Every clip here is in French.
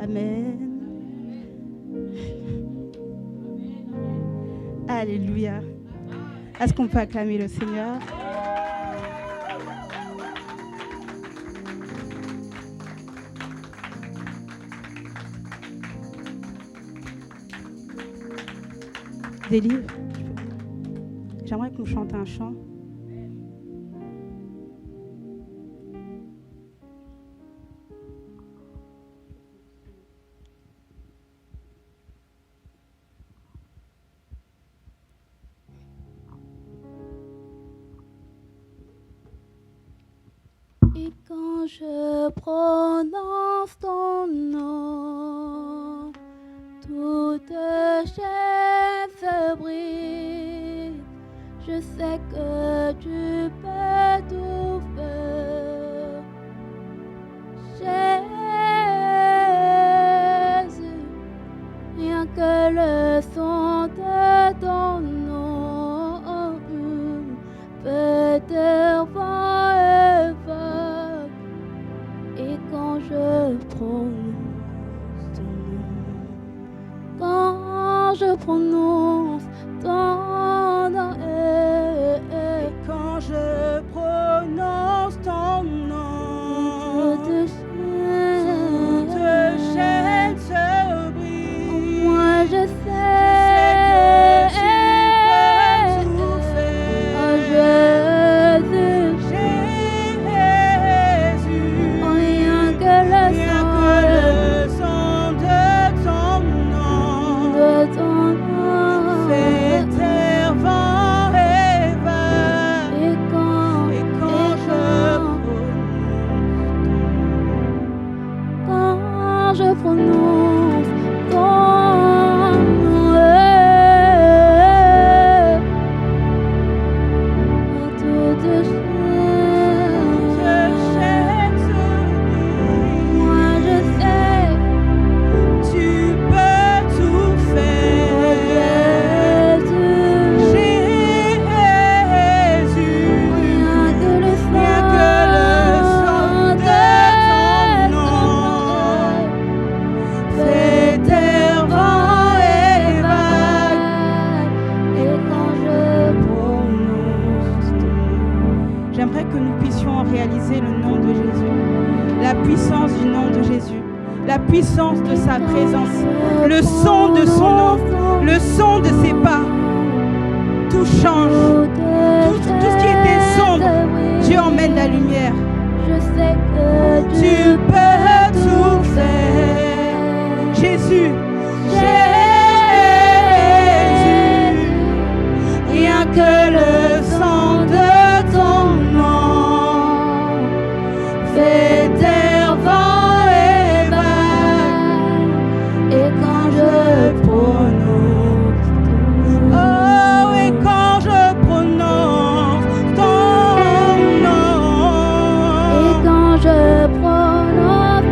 Amen. Alléluia. Est-ce qu'on peut acclamer le Seigneur? Des livres. J'aimerais qu'on chante un chant. Et quand je prononce ton nom, toute chaîne se brise. Je sais que tu peux tout faire. Jésus, rien que le son de ton nom peut te voir. Et quand je prononce ton nom, quand je prononce ton nom, Et quand je prononce ton nom, toute chaîne se brise. moi je sais que tu peux tout faire. Oh Jésus, Jésus, oh, rien que le son de ton nom, fait terre, vent et vagues. et quand Et quand je prononce ton nom, toute chaîne se brise. moi je sais, Tu peux tout faire. Jésus, Jésus, rien que le rien que le son de ton nom, fait terre, vent et vagues. et quand je prononce ton nom, J'aimerais que nous puissions réaliser le nom de Jésus, la puissance du nom de Jésus, la puissance de sa présence, le son de son nom, le son de ses pas. Tout change. Tout ce qui était sombre, Dieu emmène la lumière. Je sais que Tu peux tout faire. Jésus, Jésus, rien que le son de ton nom, fait terre, vent et vagues. et quand je prononce oh, et quand je prononce ton nom, et quand je prononce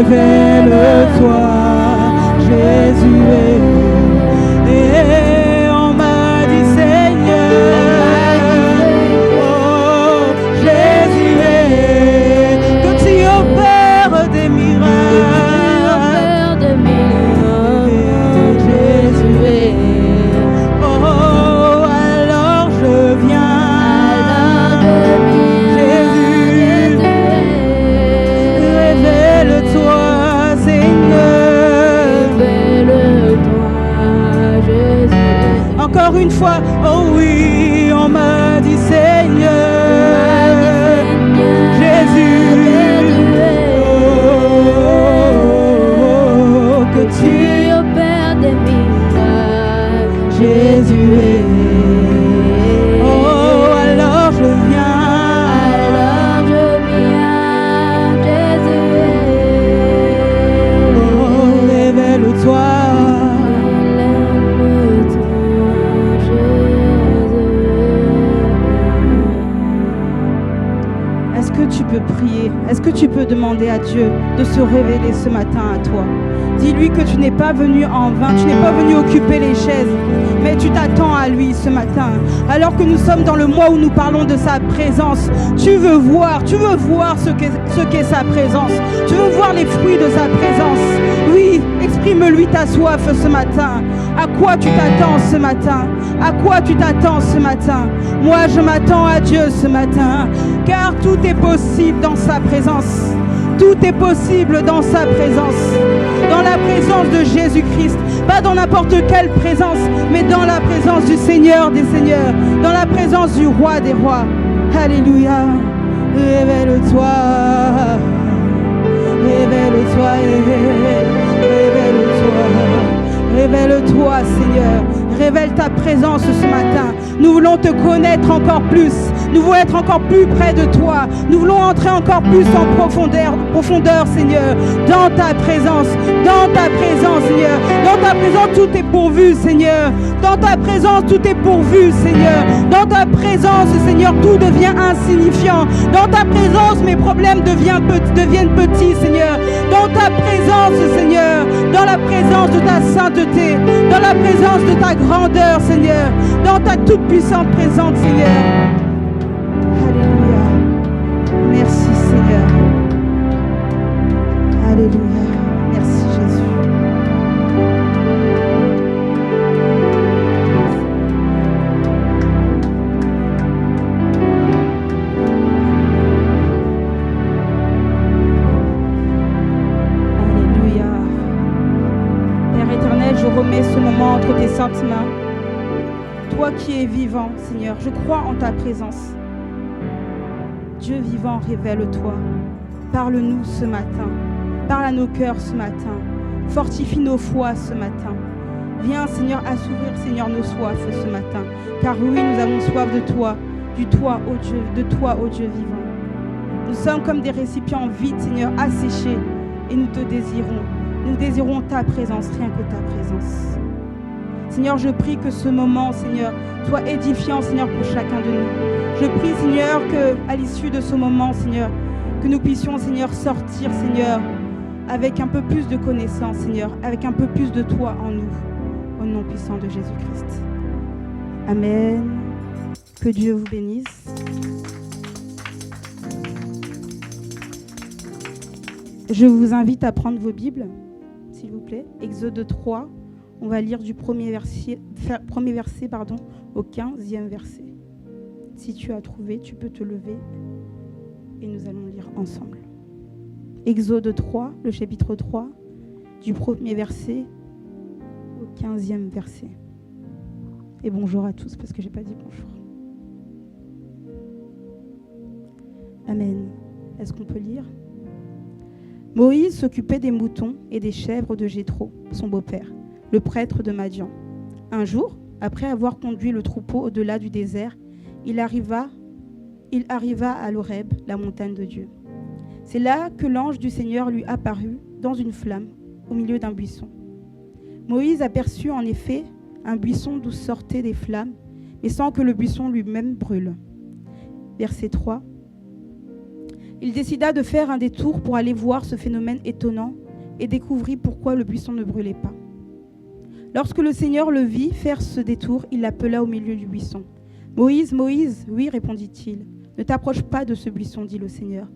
révèle-toi, Jésus est. Et on m'a dit Seigneur, oh Jésus est, que tu opères des miracles, Jésus est. Oh alors je viens, Jésus, révèle-toi Seigneur. Encore une fois, oh oui, on m'a dit Seigneur, Jésus, oh, que tu opères des miracles, Jésus est. Oh, alors je viens, Jésus oh, révèle-toi. Est-ce que tu peux prier? Est-ce que tu peux demander à Dieu de se révéler ce matin à toi? Dis-lui que tu n'es pas venu en vain, tu n'es pas venu occuper les chaises, mais tu t'attends à lui ce matin. Alors que nous sommes dans le mois où nous parlons de sa présence, tu veux voir ce qu'est sa présence. Tu veux voir les fruits de sa présence. Oui, exprime-lui ta soif ce matin. À quoi tu t'attends ce matin? À quoi tu t'attends ce matin? Moi, je m'attends à Dieu ce matin, car tout est possible dans sa présence. Tout est possible dans sa présence, dans la présence de Jésus-Christ. Pas dans n'importe quelle présence, mais dans la présence du Seigneur des Seigneurs, dans la présence du Roi des Rois. Alléluia. Révèle-toi, révèle-toi, révèle-toi, révèle-toi, Seigneur. Révèle ta présence ce matin. Nous voulons te connaître encore plus. Nous voulons être encore plus près de toi. Nous voulons entrer encore plus en profondeur, Seigneur, dans ta présence, Seigneur. Dans ta présence, tout est pourvu, Seigneur. Dans ta présence, tout est pourvu, Seigneur. Dans ta présence, Seigneur, tout devient insignifiant. Dans ta présence, mes problèmes deviennent petits, Seigneur. Dans ta présence, Seigneur, dans la présence de ta sainteté, dans la présence de ta grandeur, Seigneur, dans ta toute puissante présence, Seigneur. Alléluia. Merci, Seigneur. Alléluia. Merci, Jésus. Alléluia. Père éternel, je remets ce moment entre tes saintes mains. Toi qui es vivant, Seigneur, je crois en ta présence. Dieu vivant, révèle-toi. Parle-nous ce matin. Parle à nos cœurs ce matin. Fortifie nos foi ce matin. Viens, Seigneur, assouvir, Seigneur, nos soifs ce matin. Car oui, nous avons soif de toi, de toi, ô Dieu vivant. Nous sommes comme des récipients vides, Seigneur, asséchés. Et nous te désirons. Nous désirons ta présence, rien que ta présence. Seigneur, je prie que ce moment, Seigneur, soit édifiant, Seigneur, pour chacun de nous. Je prie, Seigneur, qu'à l'issue de ce moment, Seigneur, que nous puissions, Seigneur, sortir, Seigneur, avec un peu plus de connaissance, Seigneur, avec un peu plus de toi en nous, au nom puissant de Jésus-Christ. Amen. Que Dieu vous bénisse. Je vous invite à prendre vos Bibles, s'il vous plaît. Exode 3, on va lire du premier verset au 15e verset. Si tu as trouvé, tu peux te lever et nous allons lire ensemble. Exode 3, le chapitre 3, du premier verset au 15e verset. Et bonjour à tous, parce que je n'ai pas dit bonjour. Amen. Est-ce qu'on peut lire ? Moïse s'occupait des moutons et des chèvres de Jéthro, son beau-père, le prêtre de Madian. Un jour, après avoir conduit le troupeau au-delà du désert, il arriva à l'Horeb, la montagne de Dieu. C'est là que l'ange du Seigneur lui apparut dans une flamme au milieu d'un buisson. Moïse aperçut en effet un buisson d'où sortaient des flammes, mais sans que le buisson lui-même brûle. Verset 3. Il décida de faire un détour pour aller voir ce phénomène étonnant et découvrit pourquoi le buisson ne brûlait pas. Lorsque le Seigneur le vit faire ce détour, il l'appela au milieu du buisson. « Moïse, Moïse !» « Oui, répondit-il. »« Ne t'approche pas de ce buisson, dit le Seigneur.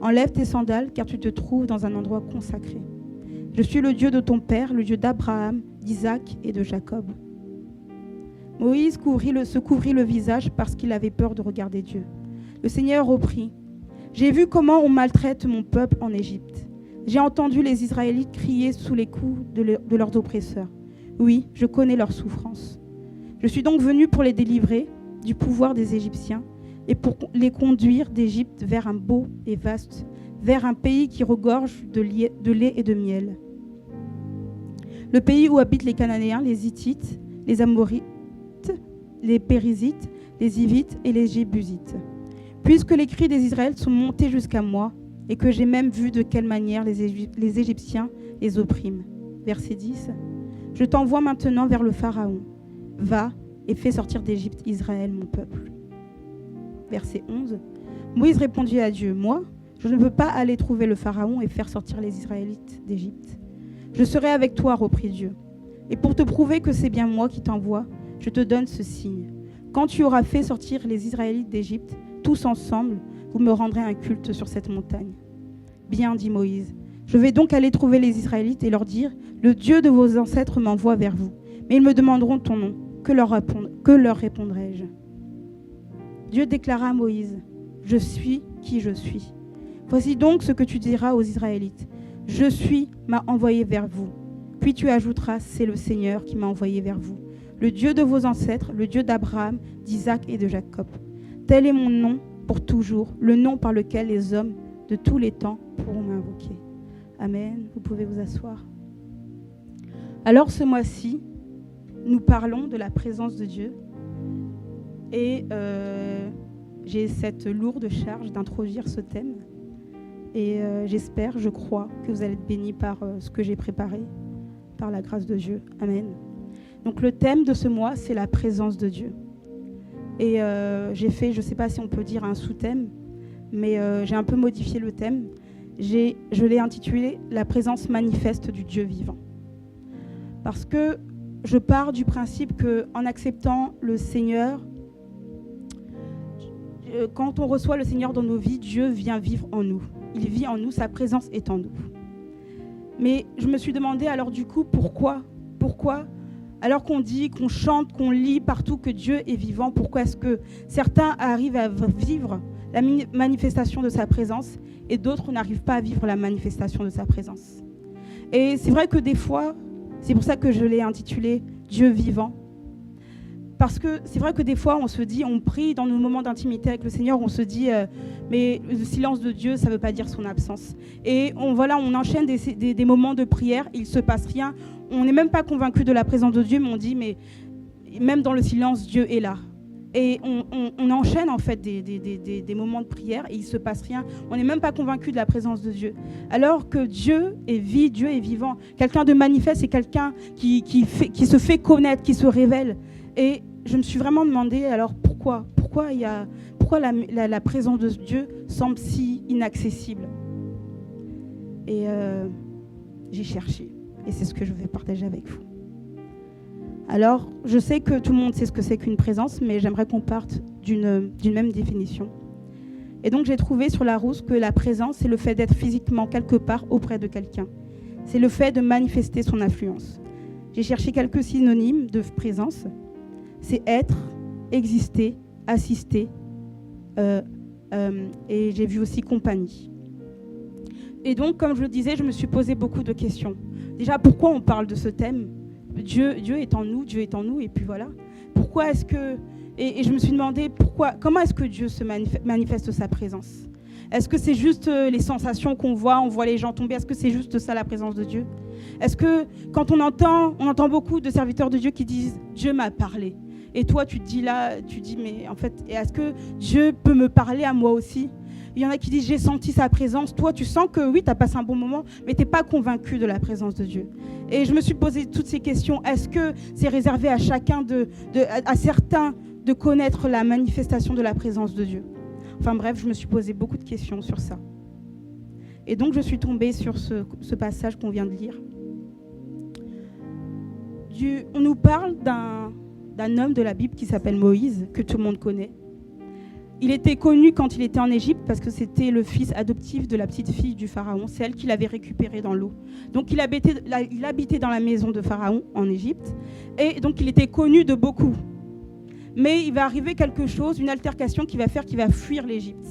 Enlève tes sandales, car tu te trouves dans un endroit consacré. Je suis le Dieu de ton père, le Dieu d'Abraham, d'Isaac et de Jacob. » Moïse se couvrit le visage parce qu'il avait peur de regarder Dieu. Le Seigneur reprit. « J'ai vu comment on maltraite mon peuple en Égypte. J'ai entendu les Israélites crier sous les coups de leurs oppresseurs. Oui, je connais leur souffrance. Je suis donc venu pour les délivrer du pouvoir des Égyptiens et pour les conduire d'Égypte vers un beau et vaste, vers un pays qui regorge de lait et de miel. Le pays où habitent les Cananéens, les Hittites, les Amorites, les Périzites, les Hivites et les Jébusites. Puisque les cris des Israélites sont montés jusqu'à moi et que j'ai même vu de quelle manière les Égyptiens les oppriment. » Verset 10. « Je t'envoie maintenant vers le Pharaon. Va et fais sortir d'Égypte Israël, mon peuple. » Verset 11. Moïse répondit à Dieu. « Moi, je ne peux pas aller trouver le Pharaon et faire sortir les Israélites d'Égypte. Je serai avec toi, reprit Dieu. Et pour te prouver que c'est bien moi qui t'envoie, je te donne ce signe. Quand tu auras fait sortir les Israélites d'Égypte, tous ensemble, vous me rendrez un culte sur cette montagne. » Bien, dit Moïse. Je vais donc aller trouver les Israélites et leur dire, le Dieu de vos ancêtres m'envoie vers vous. Mais ils me demanderont ton nom. Que leur répondrai-je ? Dieu déclara à Moïse, je suis qui je suis. Voici donc ce que tu diras aux Israélites. Je suis m'a envoyé vers vous. Puis tu ajouteras, c'est le Seigneur qui m'a envoyé vers vous. Le Dieu de vos ancêtres, le Dieu d'Abraham, d'Isaac et de Jacob. Tel est mon nom pour toujours, le nom par lequel les hommes de tous les temps pourront m'invoquer. Amen. Vous pouvez vous asseoir. Alors ce mois-ci, nous parlons de la présence de Dieu et j'ai cette lourde charge d'introduire ce thème et j'espère, je crois que vous allez être bénis par ce que j'ai préparé, par la grâce de Dieu. Amen. Donc le thème de ce mois, c'est la présence de Dieu. Et j'ai fait, je ne sais pas si on peut dire un sous-thème, mais j'ai un peu modifié le thème. Je l'ai intitulé « La présence manifeste du Dieu vivant ». Parce que je pars du principe qu'en acceptant le Seigneur, quand on reçoit le Seigneur dans nos vies, Dieu vient vivre en nous. Il vit en nous, sa présence est en nous. Mais je me suis demandé alors du coup, pourquoi alors qu'on dit, qu'on chante, qu'on lit partout que Dieu est vivant, pourquoi est-ce que certains arrivent à vivre la manifestation de sa présence et d'autres n'arrivent pas à vivre la manifestation de sa présence? Et c'est vrai que des fois, c'est pour ça que je l'ai intitulé « Dieu vivant ». Parce que c'est vrai que des fois, on se dit, on prie dans nos moments d'intimité avec le Seigneur, on se dit mais le silence de Dieu, ça ne veut pas dire son absence. Et on enchaîne des moments de prière, il ne se passe rien. On n'est même pas convaincu de la présence de Dieu, mais on dit, mais même dans le silence, Dieu est là. Et on enchaîne en fait des moments de prière et il ne se passe rien. On n'est même pas convaincu de la présence de Dieu. Alors que Dieu est vie, Dieu est vivant. Quelqu'un de manifeste, c'est quelqu'un qui se fait connaître, qui se révèle. Et je me suis vraiment demandé alors pourquoi la présence de Dieu semble si inaccessible. Et j'ai cherché. Et c'est ce que je vais partager avec vous. Alors, je sais que tout le monde sait ce que c'est qu'une présence, mais j'aimerais qu'on parte d'une même définition. Et donc, j'ai trouvé sur Larousse que la présence, c'est le fait d'être physiquement quelque part auprès de quelqu'un. C'est le fait de manifester son influence. J'ai cherché quelques synonymes de présence. C'est être, exister, assister, et j'ai vu aussi compagnie. Et donc, comme je le disais, je me suis posé beaucoup de questions. Déjà, pourquoi on parle de ce thème ? Dieu est en nous, Dieu est en nous, et puis voilà. Pourquoi est-ce que... Et je me suis demandé comment est-ce que Dieu se manifeste sa présence ? Est-ce que c'est juste les sensations qu'on voit, on voit les gens tomber ? Est-ce que c'est juste ça la présence de Dieu ? Est-ce que quand on entend beaucoup de serviteurs de Dieu qui disent « Dieu m'a parlé ». Et toi, tu te dis là, mais en fait, est-ce que Dieu peut me parler à moi aussi ? Il y en a qui disent, j'ai senti sa présence. Toi, tu sens que oui, tu as passé un bon moment, mais tu n'es pas convaincu de la présence de Dieu. Et je me suis posé toutes ces questions. Est-ce que c'est réservé à chacun, à certains, de connaître la manifestation de la présence de Dieu ? Enfin bref, je me suis posé beaucoup de questions sur ça. Et donc, je suis tombée sur ce passage qu'on vient de lire. On nous parle d'un homme de la Bible qui s'appelle Moïse, que tout le monde connaît. Il était connu quand il était en Égypte parce que c'était le fils adoptif de la petite fille du pharaon. C'est elle qui l'avait récupéré dans l'eau. Donc il habitait dans la maison de Pharaon en Égypte. Et donc il était connu de beaucoup. Mais il va arriver quelque chose, une altercation qui va faire qu'il va fuir l'Égypte.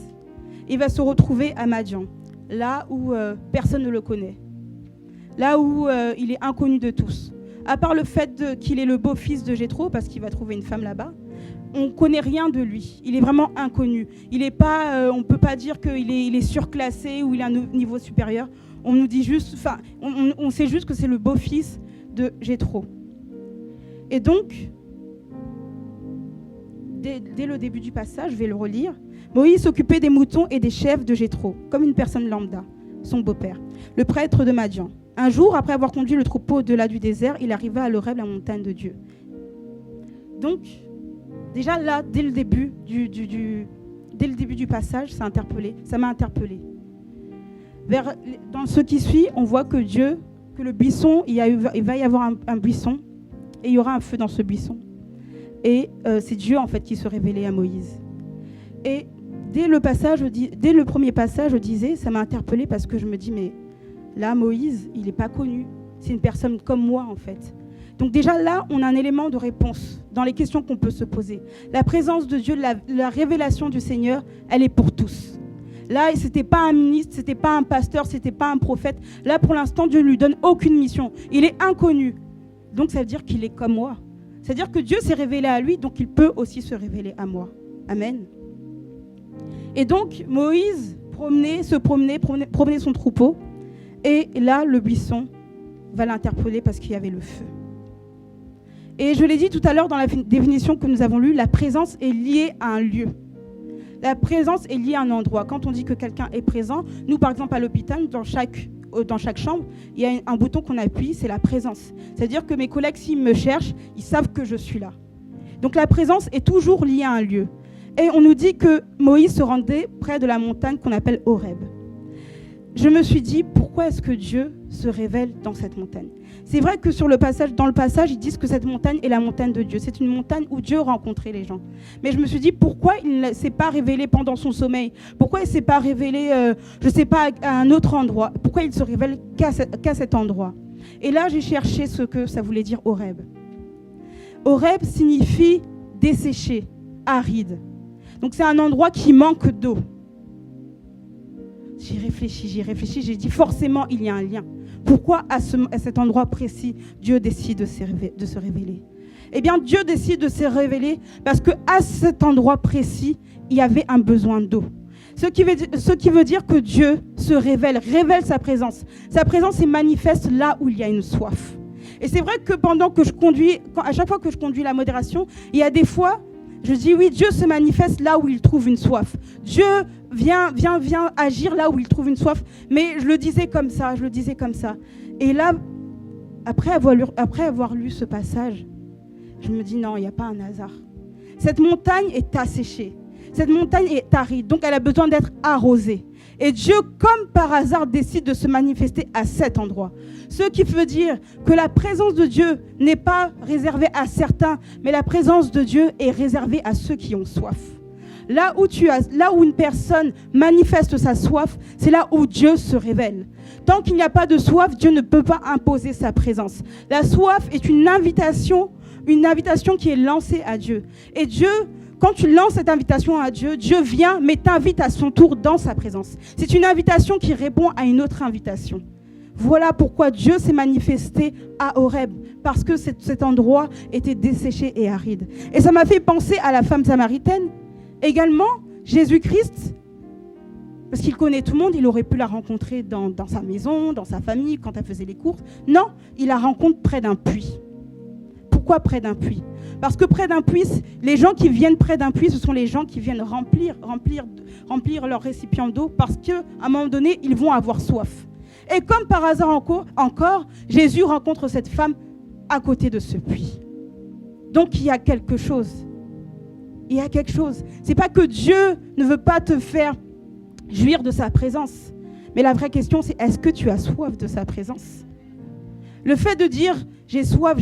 Il va se retrouver à Madian, là où personne ne le connaît. Là où il est inconnu de tous. À part le fait qu'il est le beau-fils de Jéthro, parce qu'il va trouver une femme là-bas, on ne connaît rien de lui. Il est vraiment inconnu. Il est pas, on ne peut pas dire qu'il est surclassé ou il a un niveau supérieur. On nous dit juste, on sait juste que c'est le beau-fils de Jéthro. Et donc, dès le début du passage, je vais le relire, Moïse s'occupait des moutons et des chèvres de Jéthro, comme une personne lambda, son beau-père, le prêtre de Madian. Un jour, après avoir conduit le troupeau au-delà du désert, il arriva à l'Horeb, la montagne de Dieu. Donc, déjà là, dès le début du passage, ça m'a interpellé. Dans ce qui suit, on voit que le buisson, il va y avoir un buisson, et il y aura un feu dans ce buisson. Et c'est Dieu en fait qui se révélait à Moïse. Et dès le premier passage, je disais, ça m'a interpellé parce que je me dis, mais là, Moïse, il n'est pas connu. C'est une personne comme moi, en fait. Donc déjà là, on a un élément de réponse dans les questions qu'on peut se poser. La présence de Dieu, la révélation du Seigneur, elle est pour tous. Là, ce n'était pas un ministre, ce n'était pas un pasteur, ce n'était pas un prophète. Là, pour l'instant, Dieu ne lui donne aucune mission. Il est inconnu. Donc ça veut dire qu'il est comme moi. C'est-à-dire que Dieu s'est révélé à lui, donc il peut aussi se révéler à moi. Amen. Et donc, Moïse promenait son troupeau. Et là, le buisson va l'interpeller parce qu'il y avait le feu. Et je l'ai dit tout à l'heure dans la définition que nous avons lue, la présence est liée à un lieu. La présence est liée à un endroit. Quand on dit que quelqu'un est présent, nous, par exemple, à l'hôpital, dans chaque chambre, il y a un bouton qu'on appuie, c'est la présence. C'est-à-dire que mes collègues, s'ils me cherchent, ils savent que je suis là. Donc la présence est toujours liée à un lieu. Et on nous dit que Moïse se rendait près de la montagne qu'on appelle Horeb. Je me suis dit, pourquoi est-ce que Dieu se révèle dans cette montagne ? C'est vrai que dans le passage, ils disent que cette montagne est la montagne de Dieu. C'est une montagne où Dieu rencontrait les gens. Mais je me suis dit, pourquoi il ne s'est pas révélé pendant son sommeil ? Pourquoi il ne s'est pas révélé, je ne sais pas, à un autre endroit ? Pourquoi il ne se révèle qu'à cet endroit ? Et là, j'ai cherché ce que ça voulait dire Horeb. Horeb signifie desséché, aride. Donc c'est un endroit qui manque d'eau. J'y réfléchis, j'ai dit forcément il y a un lien. Pourquoi à cet endroit précis, Dieu décide de se révéler ? Eh bien, Dieu décide de se révéler parce qu'à cet endroit précis, il y avait un besoin d'eau. Ce qui veut dire que Dieu se révèle sa présence. Sa présence est manifeste là où il y a une soif. Et c'est vrai que à chaque fois que je conduis la modération, il y a des fois, je dis oui, Dieu se manifeste là où il trouve une soif. Dieu vient agir là où il trouve une soif. Mais je le disais comme ça. Et là, après avoir lu ce passage, je me dis non, il n'y a pas un hasard. Cette montagne est asséchée. Cette montagne est aride, donc elle a besoin d'être arrosée. Et Dieu, comme par hasard, décide de se manifester à cet endroit. Ce qui veut dire que la présence de Dieu n'est pas réservée à certains, mais la présence de Dieu est réservée à ceux qui ont soif. Là où une personne manifeste sa soif, c'est là où Dieu se révèle. Tant qu'il n'y a pas de soif, Dieu ne peut pas imposer sa présence. La soif est une invitation qui est lancée à Dieu. Et Dieu, quand tu lances cette invitation à Dieu, Dieu vient, mais t'invite à son tour dans sa présence. C'est une invitation qui répond à une autre invitation. Voilà pourquoi Dieu s'est manifesté à Horeb, parce que cet endroit était desséché et aride. Et ça m'a fait penser à la femme samaritaine. Également, Jésus-Christ, parce qu'il connaît tout le monde, il aurait pu la rencontrer dans sa maison, dans sa famille, quand elle faisait les courses. Non, il la rencontre près d'un puits. Pourquoi près d'un puits ? Parce que près d'un puits, les gens qui viennent près d'un puits, ce sont les gens qui viennent remplir leur récipient d'eau, parce qu'à un moment donné, ils vont avoir soif. Et comme par hasard encore, Jésus rencontre cette femme à côté de ce puits. Donc il y a quelque chose. Il y a quelque chose. C'est pas que Dieu ne veut pas te faire jouir de sa présence, Mais la vraie question, c'est est-ce que tu as soif de sa présence? Le fait de dire j'ai soif,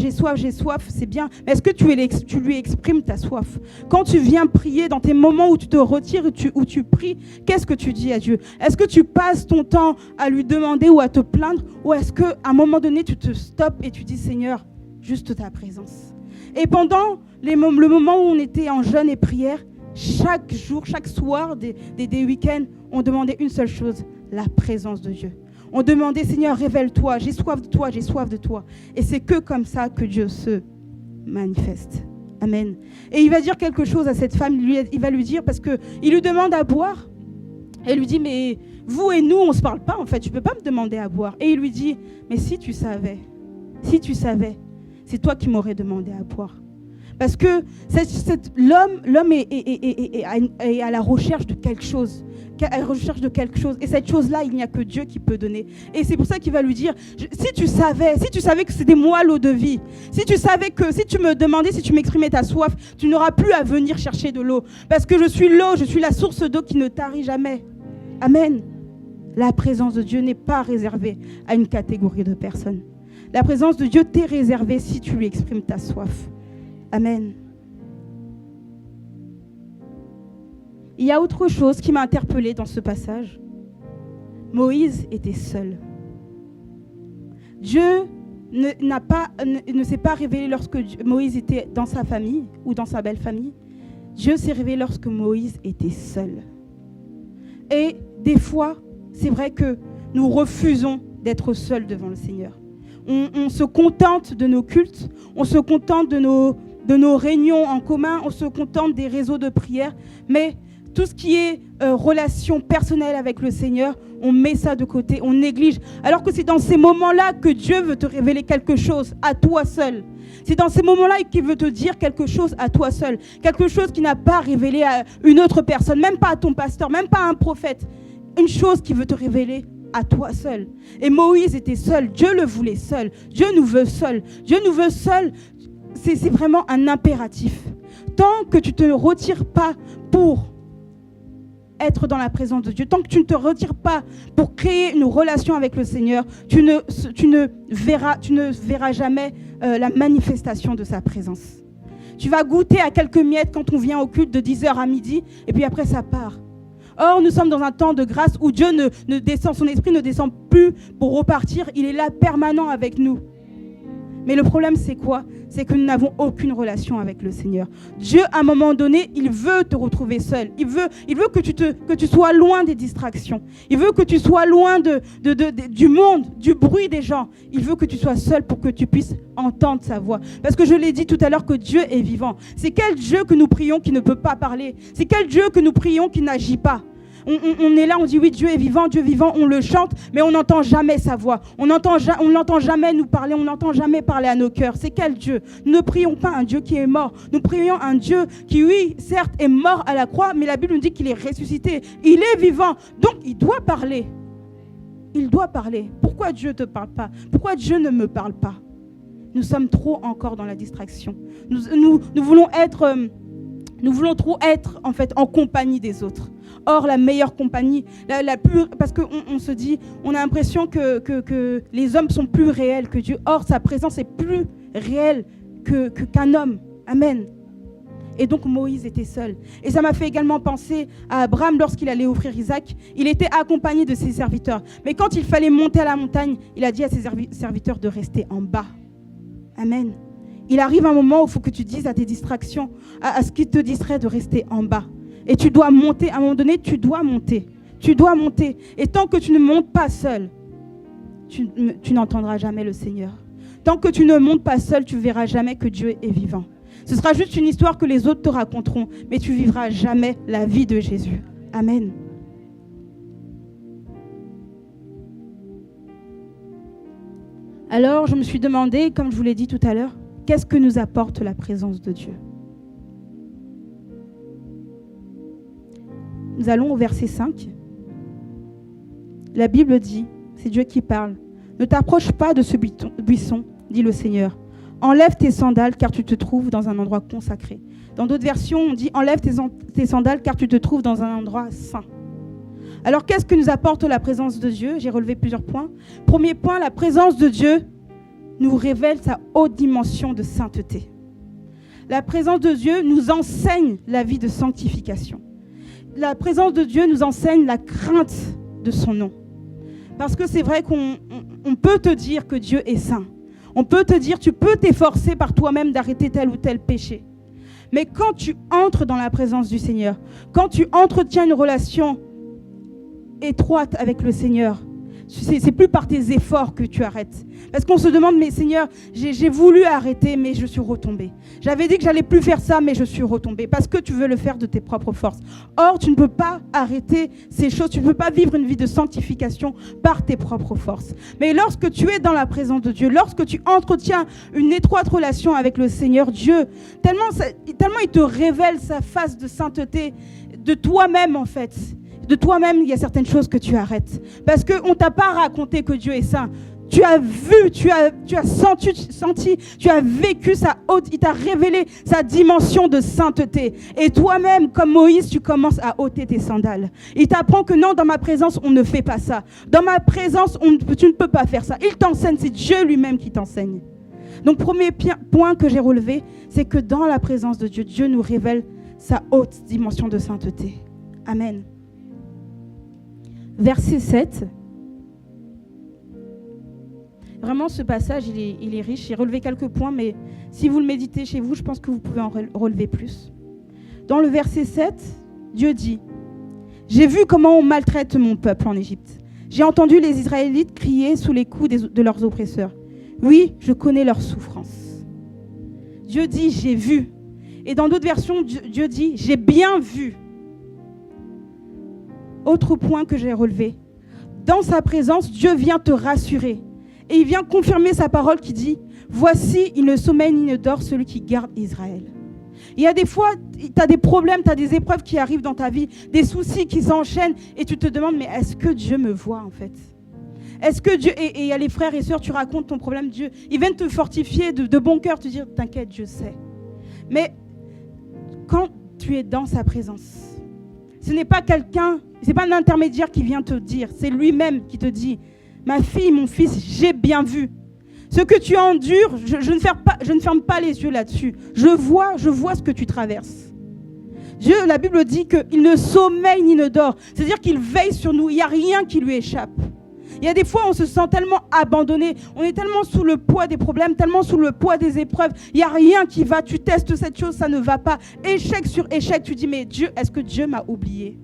c'est bien. Mais est-ce que tu lui exprimes ta soif? Quand tu viens prier, dans tes moments où tu te retires, où tu pries, qu'est-ce que tu dis à Dieu? Est-ce que tu passes ton temps à lui demander ou à te plaindre? Ou est-ce qu'à un moment donné, tu te stoppes et tu dis Seigneur, juste ta présence? Et pendant le moment où on était en jeûne et prière, chaque jour, chaque soir des week-ends, on demandait une seule chose, la présence de Dieu. On demandait, Seigneur, révèle-toi, j'ai soif de toi, j'ai soif de toi. Et c'est que comme ça que Dieu se manifeste. Amen. Et il va dire quelque chose à cette femme, il va lui dire, parce qu'il lui demande à boire. Et il lui dit, mais vous et nous, on ne se parle pas en fait, tu ne peux pas me demander à boire. Et il lui dit, mais si tu savais, c'est toi qui m'aurais demandé à boire. Parce que l'homme est à la recherche de quelque chose. Et cette chose-là, il n'y a que Dieu qui peut donner. Et c'est pour ça qu'il va lui dire, si tu savais que c'était moi l'eau de vie, si tu savais que si tu me demandais, si tu m'exprimais ta soif, tu n'auras plus à venir chercher de l'eau. Parce que je suis l'eau, je suis la source d'eau qui ne tarit jamais. Amen. La présence de Dieu n'est pas réservée à une catégorie de personnes. La présence de Dieu t'est réservée si tu lui exprimes ta soif. Amen. Il y a autre chose qui m'a interpellée dans ce passage. Moïse était seul. Dieu ne s'est pas révélé lorsque Moïse était dans sa famille ou dans sa belle famille. Dieu s'est révélé lorsque Moïse était seul. Et des fois, c'est vrai que nous refusons d'être seuls devant le Seigneur. On se contente de nos cultes, on se contente de nos réunions en commun, on se contente des réseaux de prière, mais tout ce qui est relation personnelle avec le Seigneur, on met ça de côté, on néglige. Alors que c'est dans ces moments-là que Dieu veut te révéler quelque chose à toi seul. C'est dans ces moments-là qu'il veut te dire quelque chose à toi seul. Quelque chose qu'il n'a pas révélé à une autre personne, même pas à ton pasteur, même pas à un prophète. Une chose qu'il veut te révéler à toi seul. Et Moïse était seul, Dieu le voulait seul. Dieu nous veut seul. Dieu nous veut seul. C'est vraiment un impératif. Tant que tu ne te retires pas pour être dans la présence de Dieu, tant que tu ne te retires pas pour créer une relation avec le Seigneur, tu ne verras jamais la manifestation de sa présence. Tu vas goûter à quelques miettes quand on vient au culte de 10h à midi, et puis après ça part. Or, nous sommes dans un temps de grâce où Dieu ne descend, son esprit ne descend plus pour repartir, il est là permanent avec nous. Mais le problème, c'est quoi? C'est que nous n'avons aucune relation avec le Seigneur. Dieu, à un moment donné, il veut te retrouver seul. Il veut que tu sois loin des distractions. Il veut que tu sois loin du monde, du bruit des gens. Il veut que tu sois seul pour que tu puisses entendre sa voix. Parce que je l'ai dit tout à l'heure que Dieu est vivant. C'est quel Dieu que nous prions qui ne peut pas parler? C'est quel Dieu que nous prions qui n'agit pas? On est là, on dit oui, Dieu est vivant, on le chante, mais on n'entend jamais sa voix. On n'entend jamais nous parler, on n'entend jamais parler à nos cœurs. C'est quel Dieu? Nous ne prions pas un Dieu qui est mort. Nous prions un Dieu qui, oui, certes, est mort à la croix, mais la Bible nous dit qu'il est ressuscité. Il est vivant, donc il doit parler. Il doit parler. Pourquoi Dieu ne te parle pas? Pourquoi Dieu ne me parle pas? Nous sommes trop encore dans la distraction. Nous voulons trop être en fait en compagnie des autres. Or, la meilleure compagnie, la plus, parce qu'on se dit, on a l'impression que les hommes sont plus réels que Dieu. Or, sa présence est plus réelle qu'un homme. Amen. Et donc, Moïse était seul. Et ça m'a fait également penser à Abraham lorsqu'il allait offrir Isaac. Il était accompagné de ses serviteurs. Mais quand il fallait monter à la montagne, il a dit à ses serviteurs de rester en bas. Amen. Il arrive un moment où il faut que tu dises à tes distractions, à ce qui te distrait, de rester en bas. Et tu dois monter. À un moment donné, tu dois monter. Tu dois monter. Et tant que tu ne montes pas seul, tu n'entendras jamais le Seigneur. Tant que tu ne montes pas seul, tu ne verras jamais que Dieu est vivant. Ce sera juste une histoire que les autres te raconteront, mais tu ne vivras jamais la vie de Jésus. Amen. Alors, je me suis demandé, comme je vous l'ai dit tout à l'heure, qu'est-ce que nous apporte la présence de Dieu? Nous allons au verset 5. La Bible dit, c'est Dieu qui parle, « Ne t'approche pas de ce buisson, dit le Seigneur. Enlève tes sandales car tu te trouves dans un endroit consacré. » Dans d'autres versions, on dit « Enlève tes sandales car tu te trouves dans un endroit saint. » Alors, qu'est-ce que nous apporte la présence de Dieu? J'ai relevé plusieurs points. Premier point, la présence de Dieu nous révèle sa haute dimension de sainteté. La présence de Dieu nous enseigne la vie de sanctification. La présence de Dieu nous enseigne la crainte de son nom. Parce que c'est vrai qu'on peut te dire que Dieu est saint. On peut te dire, tu peux t'efforcer par toi-même d'arrêter tel ou tel péché. Mais quand tu entres dans la présence du Seigneur, quand tu entretiens une relation étroite avec le Seigneur, c'est plus par tes efforts que tu arrêtes. Parce qu'on se demande, mais Seigneur, j'ai voulu arrêter, mais je suis retombée. J'avais dit que j'allais plus faire ça, mais je suis retombée. Parce que tu veux le faire de tes propres forces. Or, tu ne peux pas arrêter ces choses. Tu ne peux pas vivre une vie de sanctification par tes propres forces. Mais lorsque tu es dans la présence de Dieu, lorsque tu entretiens une étroite relation avec le Seigneur, Dieu, tellement il te révèle sa face de sainteté de toi-même, en fait. De toi-même, il y a certaines choses que tu arrêtes. Parce qu'on ne t'a pas raconté que Dieu est saint. Tu as vu, tu as senti, tu as vécu sa haute, il t'a révélé sa dimension de sainteté. Et toi-même, comme Moïse, tu commences à ôter tes sandales. Il t'apprend que non, dans ma présence, on ne fait pas ça. Dans ma présence, tu ne peux pas faire ça. Il t'enseigne, c'est Dieu lui-même qui t'enseigne. Donc, premier point que j'ai relevé, c'est que dans la présence de Dieu, Dieu nous révèle sa haute dimension de sainteté. Amen. Verset 7. Vraiment, ce passage, il est riche. J'ai relevé quelques points, mais si vous le méditez chez vous, je pense que vous pouvez en relever plus. Dans le verset 7, Dieu dit « J'ai vu comment on maltraite mon peuple en Égypte. J'ai entendu les Israélites crier sous les coups de leurs oppresseurs. Oui, je connais leur souffrance. » Dieu dit « J'ai vu ». Et dans d'autres versions, Dieu dit « J'ai bien vu ». Autre point que j'ai relevé. Dans sa présence, Dieu vient te rassurer. Et il vient confirmer sa parole qui dit « Voici, il ne sommeille ni ne dort celui qui garde Israël. » Il y a des fois, tu as des problèmes, tu as des épreuves qui arrivent dans ta vie, des soucis qui s'enchaînent et tu te demandes « Mais est-ce que Dieu me voit en fait ?» Est-ce que Dieu... Et il y a les frères et sœurs, tu racontes ton problème, Dieu, ils viennent te fortifier de bon cœur, te dire « T'inquiète, Dieu sait. » Mais quand tu es dans sa présence, ce n'est pas quelqu'un... Ce n'est pas un intermédiaire qui vient te dire, c'est lui-même qui te dit « Ma fille, mon fils, j'ai bien vu. Ce que tu endures, je ne ferme pas les yeux là-dessus. Je vois ce que tu traverses. » Dieu, la Bible dit qu'il ne sommeille ni ne dort. C'est-à-dire qu'il veille sur nous, il n'y a rien qui lui échappe. Il y a des fois, on se sent tellement abandonné, on est tellement sous le poids des problèmes, tellement sous le poids des épreuves. Il n'y a rien qui va, tu testes cette chose, ça ne va pas. Échec sur échec, tu dis « Mais Dieu, est-ce que Dieu m'a oublié ?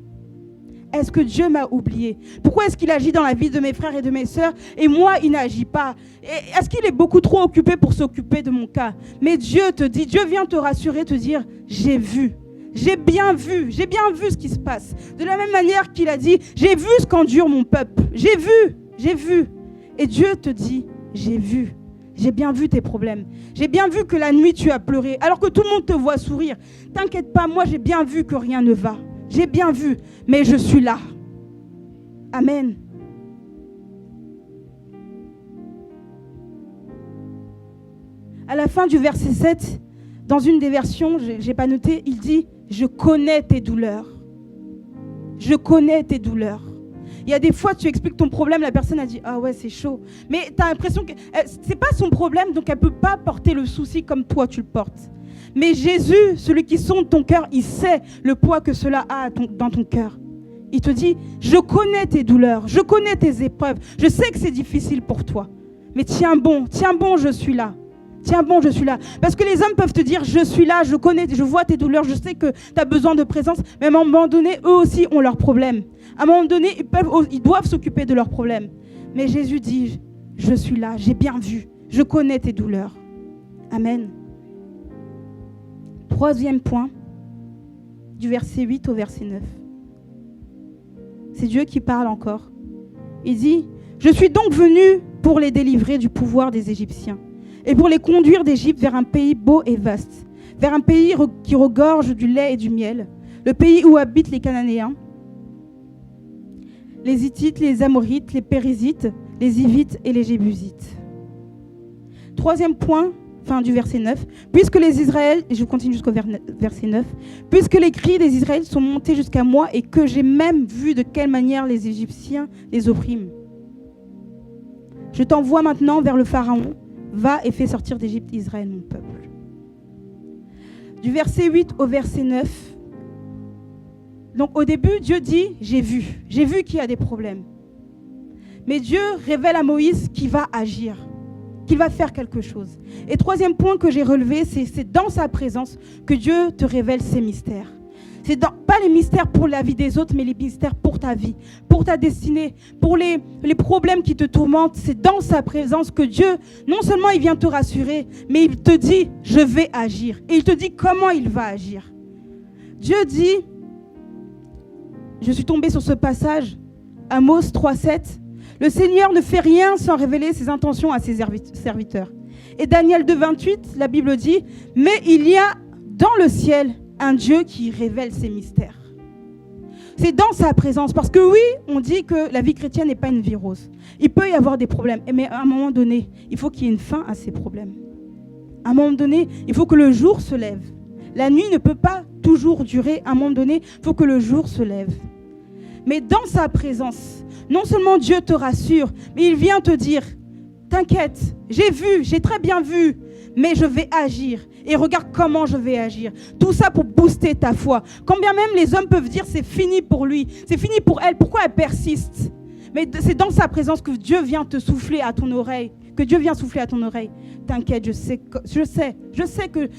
Est-ce que Dieu m'a oublié? Pourquoi est-ce qu'il agit dans la vie de mes frères et de mes sœurs et moi, il n'agit pas? Est-ce qu'il est beaucoup trop occupé pour s'occuper de mon cas? Mais Dieu te dit, Dieu vient te rassurer, te dire, j'ai vu. J'ai bien vu ce qui se passe. De la même manière qu'il a dit, j'ai vu ce qu'endure mon peuple. J'ai vu. Et Dieu te dit, j'ai vu. J'ai bien vu tes problèmes. J'ai bien vu que la nuit, tu as pleuré, alors que tout le monde te voit sourire. T'inquiète pas, moi, j'ai bien vu que rien ne va. J'ai bien vu, mais je suis là. Amen. À la fin du verset 7, dans une des versions, je n'ai pas noté, il dit « Je connais tes douleurs. Je connais tes douleurs. » Il y a des fois, tu expliques ton problème, la personne a dit « Ah ouais, c'est chaud. » Mais tu as l'impression que ce n'est pas son problème, donc elle ne peut pas porter le souci comme toi tu le portes. Mais Jésus, celui qui sonde ton cœur, il sait le poids que cela a dans ton cœur. Il te dit, je connais tes douleurs, je connais tes épreuves, je sais que c'est difficile pour toi. Mais tiens bon, je suis là. Tiens bon, je suis là. Parce que les hommes peuvent te dire, je suis là, je connais, je vois tes douleurs, je sais que tu as besoin de présence. Mais à un moment donné, eux aussi ont leurs problèmes. À un moment donné, ils doivent s'occuper de leurs problèmes. Mais Jésus dit, je suis là, j'ai bien vu, je connais tes douleurs. Amen. Troisième point, du verset 8 au verset 9. C'est Dieu qui parle encore. Il dit « Je suis donc venu pour les délivrer du pouvoir des Égyptiens et pour les conduire d'Égypte vers un pays beau et vaste, vers un pays qui regorge du lait et du miel, le pays où habitent les Cananéens, les Hittites, les Amorites, les Périzites, les Hivites et les Jébusites. » Troisième point, fin du verset 9. Puisque les Israélites, et je continue jusqu'au verset 9, puisque les cris des Israélites sont montés jusqu'à moi et que j'ai même vu de quelle manière les Égyptiens les oppriment. Je t'envoie maintenant vers le Pharaon. Va et fais sortir d'Égypte Israël, mon peuple. Du verset 8 au verset 9. Donc au début, Dieu dit, j'ai vu qu'il y a des problèmes. Mais Dieu révèle à Moïse qu'il va agir, qu'il va faire quelque chose. Et troisième point que j'ai relevé, c'est dans sa présence que Dieu te révèle ses mystères. C'est pas les mystères pour la vie des autres, mais les mystères pour ta vie, pour ta destinée, pour les problèmes qui te tourmentent. C'est dans sa présence que Dieu, non seulement il vient te rassurer, mais il te dit, je vais agir. Et il te dit comment il va agir. Dieu dit, je suis tombée sur ce passage, Amos 3,7. Le Seigneur ne fait rien sans révéler ses intentions à ses serviteurs. Et Daniel 2,28, la Bible dit, mais il y a dans le ciel un Dieu qui révèle ses mystères. C'est dans sa présence. Parce que oui, on dit que la vie chrétienne n'est pas une vie rose. Il peut y avoir des problèmes. Mais à un moment donné, il faut qu'il y ait une fin à ces problèmes. À un moment donné, il faut que le jour se lève. La nuit ne peut pas toujours durer. À un moment donné, il faut que le jour se lève. Mais dans sa présence, non seulement Dieu te rassure, mais il vient te dire, t'inquiète, j'ai très bien vu, mais je vais agir. Et regarde comment je vais agir. Tout ça pour booster ta foi. Quand bien même les hommes peuvent dire c'est fini pour lui, c'est fini pour elle, pourquoi elle persiste? Mais c'est dans sa présence que Dieu vient te souffler à ton oreille. Que Dieu vient souffler à ton oreille. T'inquiète, je sais que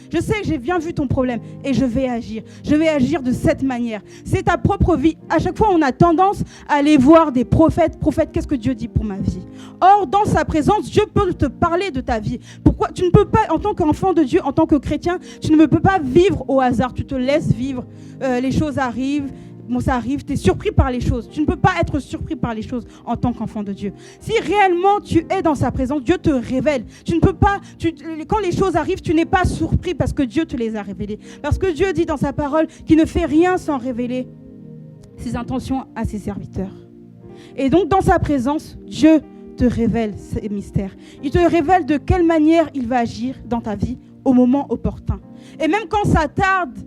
j'ai bien vu ton problème et je vais agir. Je vais agir de cette manière. C'est ta propre vie. À chaque fois, on a tendance à aller voir des prophètes. Prophètes, qu'est-ce que Dieu dit pour ma vie? Or, dans sa présence, Dieu peut te parler de ta vie. Pourquoi? Tu ne peux pas, en tant qu'enfant de Dieu, en tant que chrétien, tu ne peux pas vivre au hasard. Tu te laisses vivre. Les choses arrivent. Bon, ça arrive, tu es surpris par les choses. Tu ne peux pas être surpris par les choses en tant qu'enfant de Dieu. Si réellement tu es dans sa présence, Dieu te révèle. Tu ne peux pas, quand les choses arrivent, tu n'es pas surpris parce que Dieu te les a révélées. Parce que Dieu dit dans sa parole qu'il ne fait rien sans révéler ses intentions à ses serviteurs. Et donc dans sa présence, Dieu te révèle ses mystères. Il te révèle de quelle manière il va agir dans ta vie au moment opportun. Et même quand ça tarde,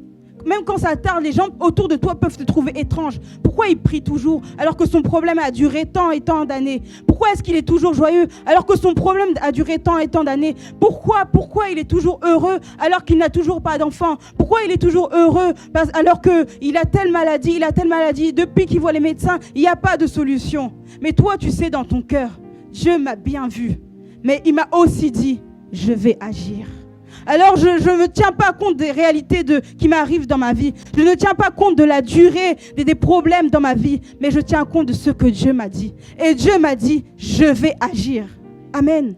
les gens autour de toi peuvent te trouver étrange. Pourquoi il prie toujours alors que son problème a duré tant et tant d'années? Pourquoi est-ce qu'il est toujours joyeux alors que son problème a duré tant et tant d'années? Pourquoi il est toujours heureux alors qu'il n'a toujours pas d'enfant? Pourquoi il est toujours heureux alors qu'il a telle maladie, depuis qu'il voit les médecins, il n'y a pas de solution? Mais toi, tu sais dans ton cœur, Dieu m'a bien vu, mais il m'a aussi dit, je vais agir. Alors je ne tiens pas compte des réalités qui m'arrivent dans ma vie. Je ne tiens pas compte de la durée des problèmes dans ma vie. Mais je tiens compte de ce que Dieu m'a dit. Et Dieu m'a dit, je vais agir. Amen.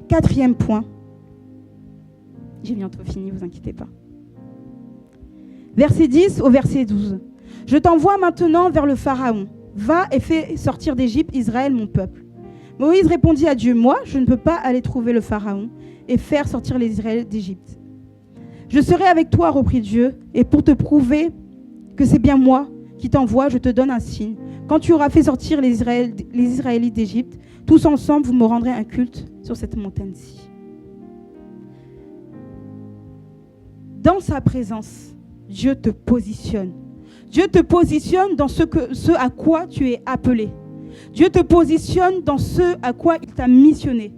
Quatrième point. J'ai bientôt fini, vous inquiétez pas. Verset 10 au verset 12. Je t'envoie maintenant vers le Pharaon. Va et fais sortir d'Égypte Israël, mon peuple. Moïse répondit à Dieu, moi, je ne peux pas aller trouver le Pharaon et faire sortir les Israélites d'Égypte. Je serai avec toi, reprit Dieu, et pour te prouver que c'est bien moi qui t'envoie, je te donne un signe. Quand tu auras fait sortir les Israélites d'Égypte, tous ensemble, vous me rendrez un culte sur cette montagne-ci. Dans sa présence, Dieu te positionne. Dieu te positionne dans ce à quoi tu es appelé. Dieu te positionne dans ce à quoi il t'a missionné.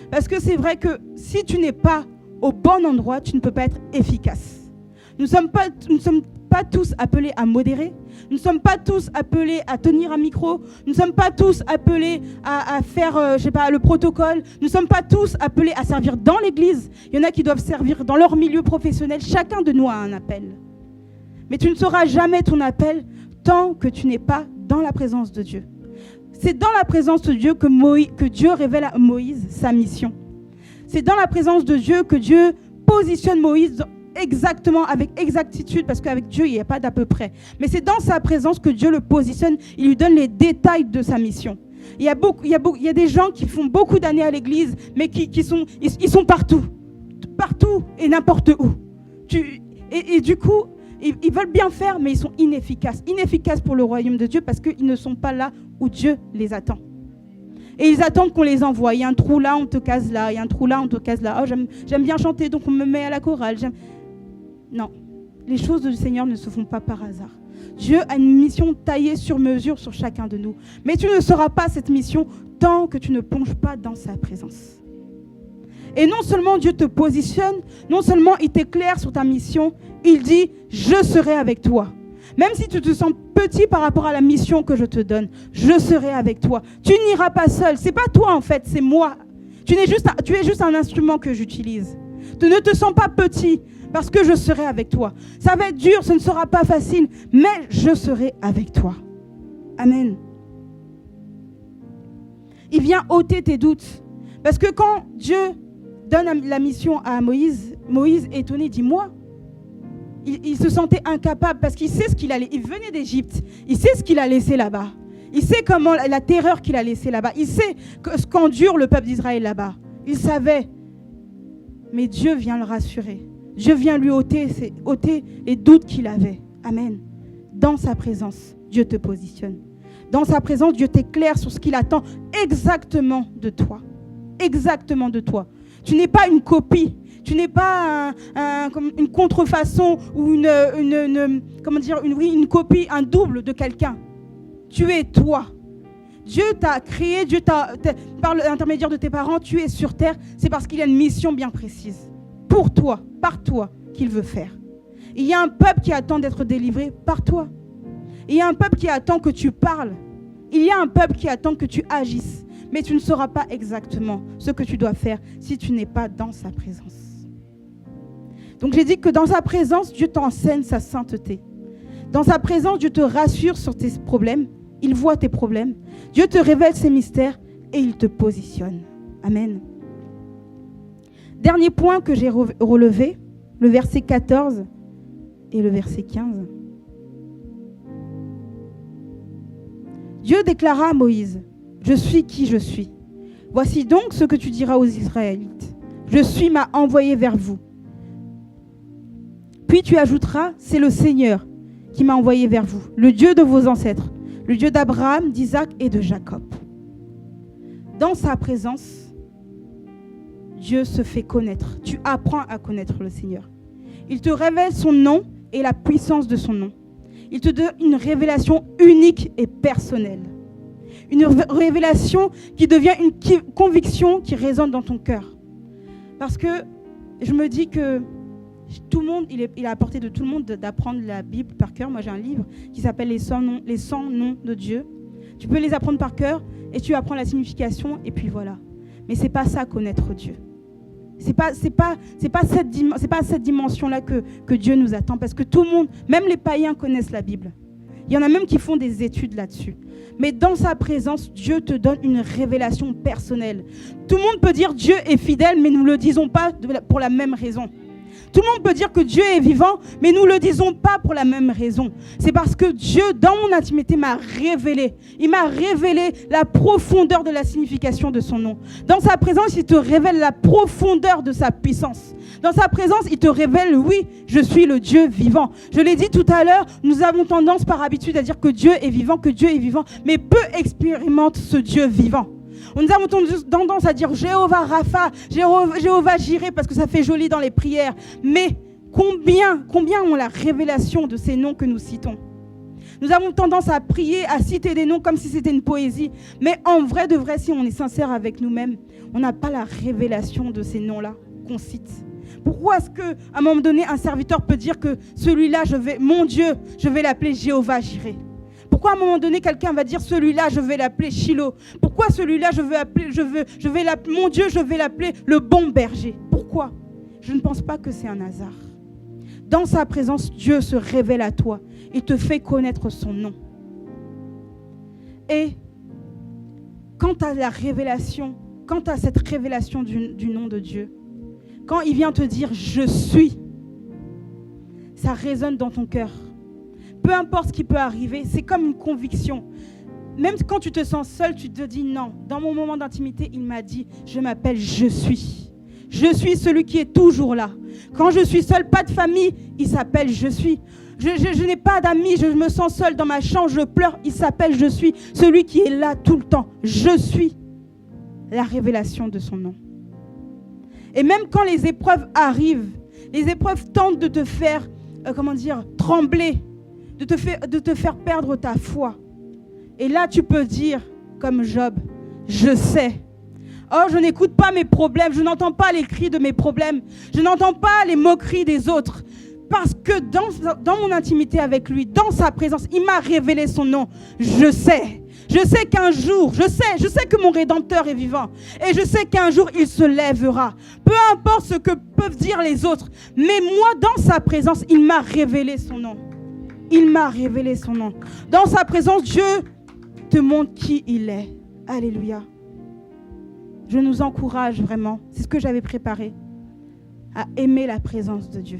Parce que c'est vrai que si tu n'es pas au bon endroit, tu ne peux pas être efficace. Nous ne sommes pas tous appelés à modérer. Nous ne sommes pas tous appelés à tenir un micro. Nous ne sommes pas tous appelés à faire, le protocole. Nous ne sommes pas tous appelés à servir dans l'église. Il y en a qui doivent servir dans leur milieu professionnel. Chacun de nous a un appel. Mais tu ne sauras jamais ton appel tant que tu n'es pas dans la présence de Dieu. C'est dans la présence de Dieu que Dieu révèle à Moïse sa mission. C'est dans la présence de Dieu que Dieu positionne Moïse exactement, avec exactitude, parce qu'avec Dieu, il n'y a pas d'à peu près. Mais c'est dans sa présence que Dieu le positionne, il lui donne les détails de sa mission. Il y a des gens qui font beaucoup d'années à l'église, mais ils sont partout et n'importe où. Et du coup, ils veulent bien faire, mais ils sont inefficaces pour le royaume de Dieu parce qu'ils ne sont pas là où Dieu les attend. Et ils attendent qu'on les envoie. Il y a un trou là, on te case là. Il y a un trou là, on te case là. Oh, j'aime bien chanter, donc on me met à la chorale. Non, les choses du Seigneur ne se font pas par hasard. Dieu a une mission taillée sur mesure sur chacun de nous. Mais tu ne sauras pas cette mission tant que tu ne plonges pas dans sa présence. Et non seulement Dieu te positionne, non seulement il t'éclaire sur ta mission, il dit « Je serai avec toi ». Même si tu te sens petit par rapport à la mission que je te donne, je serai avec toi. Tu n'iras pas seul. Ce n'est pas toi en fait, c'est moi. Tu es juste un instrument que j'utilise. Tu ne te sens pas petit parce que je serai avec toi. Ça va être dur, ce ne sera pas facile, mais je serai avec toi. Amen. Il vient ôter tes doutes. Parce que quand Dieu donne la mission à Moïse, Moïse étonné dit « Moi ». Il se sentait incapable parce qu'il sait ce qu'il allait. Il venait d'Égypte. Il sait ce qu'il a laissé là-bas. Il sait comment la terreur qu'il a laissée là-bas. Il sait ce qu'endure le peuple d'Israël là-bas. Il savait. Mais Dieu vient le rassurer. Dieu vient lui ôter les doutes qu'il avait. Amen. Dans sa présence, Dieu te positionne. Dans sa présence, Dieu t'éclaire sur ce qu'il attend exactement de toi. Exactement de toi. Tu n'es pas une copie. Tu n'es pas une contrefaçon ou une copie, un double de quelqu'un. Tu es toi. Dieu t'a créé, par l'intermédiaire de tes parents, tu es sur terre. C'est parce qu'il y a une mission bien précise. Pour toi, par toi, qu'il veut faire. Il y a un peuple qui attend d'être délivré par toi. Il y a un peuple qui attend que tu parles. Il y a un peuple qui attend que tu agisses. Mais tu ne sauras pas exactement ce que tu dois faire si tu n'es pas dans sa présence. Donc j'ai dit que dans sa présence, Dieu t'enseigne sa sainteté. Dans sa présence, Dieu te rassure sur tes problèmes. Il voit tes problèmes. Dieu te révèle ses mystères et il te positionne. Amen. Dernier point que j'ai relevé, le verset 14 et le verset 15. Dieu déclara à Moïse, « Je suis qui je suis. Voici donc ce que tu diras aux Israélites. Je suis m'a envoyé vers vous. Puis tu ajouteras, c'est le Seigneur qui m'a envoyé vers vous, le Dieu de vos ancêtres, le Dieu d'Abraham, d'Isaac et de Jacob. » Dans sa présence, Dieu se fait connaître. Tu apprends à connaître le Seigneur. Il te révèle son nom et la puissance de son nom. Il te donne une révélation unique et personnelle. Une révélation qui devient une conviction qui résonne dans ton cœur. Parce que je me dis que tout le monde, il est à la portée de tout le monde d'apprendre la Bible par cœur. Moi, j'ai un livre qui s'appelle les 100 noms de Dieu. Tu peux les apprendre par cœur et tu apprends la signification et puis voilà. Mais c'est pas ça, connaître Dieu. C'est pas cette dimension-là que Dieu nous attend. Parce que tout le monde, même les païens connaissent la Bible. Il y en a même qui font des études là-dessus. Mais dans sa présence, Dieu te donne une révélation personnelle. Tout le monde peut dire Dieu est fidèle, mais nous ne le disons pas pour la même raison. Tout le monde peut dire que Dieu est vivant, mais nous ne le disons pas pour la même raison. C'est parce que Dieu, dans mon intimité, m'a révélé. Il m'a révélé la profondeur de la signification de son nom. Dans sa présence, il te révèle la profondeur de sa puissance. Dans sa présence, il te révèle, oui, je suis le Dieu vivant. Je l'ai dit tout à l'heure, nous avons tendance par habitude à dire que Dieu est vivant, mais peu expérimentent ce Dieu vivant. Nous avons tendance à dire Jéhovah Rapha, Jéhovah Jireh, parce que ça fait joli dans les prières. Mais combien ont la révélation de ces noms que nous citons? Nous avons tendance à prier, à citer des noms comme si c'était une poésie. Mais en vrai de vrai, si on est sincère avec nous-mêmes, on n'a pas la révélation de ces noms-là qu'on cite. Pourquoi est-ce qu'à un moment donné, un serviteur peut dire que celui-là, mon Dieu, je vais l'appeler Jéhovah Jireh? Pourquoi à un moment donné, quelqu'un va dire celui-là, je vais l'appeler Shiloh? Pourquoi celui-là, mon Dieu, je vais l'appeler le bon berger? Pourquoi? Je ne pense pas que c'est un hasard. Dans sa présence, Dieu se révèle à toi. Il te fait connaître son nom. Et quant à cette révélation du nom de Dieu, quand il vient te dire « je suis », ça résonne dans ton cœur. Peu importe ce qui peut arriver, c'est comme une conviction. Même quand tu te sens seul, tu te dis non. Dans mon moment d'intimité, il m'a dit, je m'appelle je suis. Je suis celui qui est toujours là. Quand je suis seul, pas de famille, il s'appelle je suis. Je n'ai pas d'amis, je me sens seul dans ma chambre, je pleure, il s'appelle je suis. Celui qui est là tout le temps, je suis. la révélation de son nom. Et même quand les épreuves arrivent, les épreuves tentent de te faire, trembler, de te faire perdre ta foi. Et là, tu peux dire, comme Job, je sais. Oh, je n'écoute pas mes problèmes, je n'entends pas les cris de mes problèmes, je n'entends pas les moqueries des autres. Parce que dans mon intimité avec lui, dans sa présence, il m'a révélé son nom. Je sais qu'un jour, je sais que mon Rédempteur est vivant. Et je sais qu'un jour, il se lèvera. Peu importe ce que peuvent dire les autres. Mais moi, dans sa présence, il m'a révélé son nom. Il m'a révélé son nom. Dans sa présence, Dieu te montre qui il est. Alléluia. Je nous encourage vraiment, c'est ce que j'avais préparé, à aimer la présence de Dieu.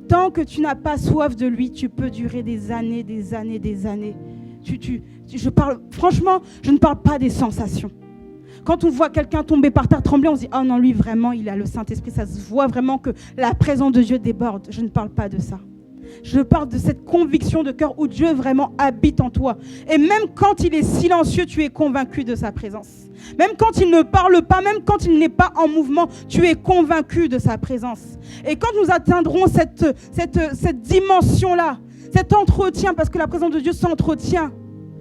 Tant que tu n'as pas soif de lui, tu peux durer des années, des années, des années. Franchement, je ne parle pas des sensations. Quand on voit quelqu'un tomber par terre, trembler, on se dit « Oh non, lui vraiment, il a le Saint-Esprit. » Ça se voit vraiment que la présence de Dieu déborde. Je ne parle pas de ça. Je parle de cette conviction de cœur où Dieu vraiment habite en toi. Et même quand il est silencieux, tu es convaincu de sa présence. Même quand il ne parle pas, même quand il n'est pas en mouvement, tu es convaincu de sa présence. Et quand nous atteindrons cette dimension-là, cet entretien, parce que la présence de Dieu s'entretient,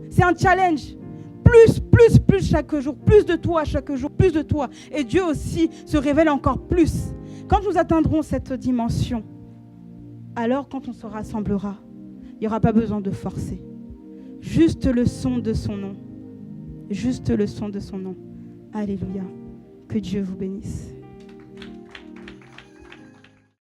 c'est un challenge. Plus chaque jour, plus de toi chaque jour, plus de toi. Et Dieu aussi se révèle encore plus. Quand nous atteindrons cette dimension, alors quand on se rassemblera, il n'y aura pas besoin de forcer. Juste le son de son nom. Juste le son de son nom. Alléluia. Que Dieu vous bénisse.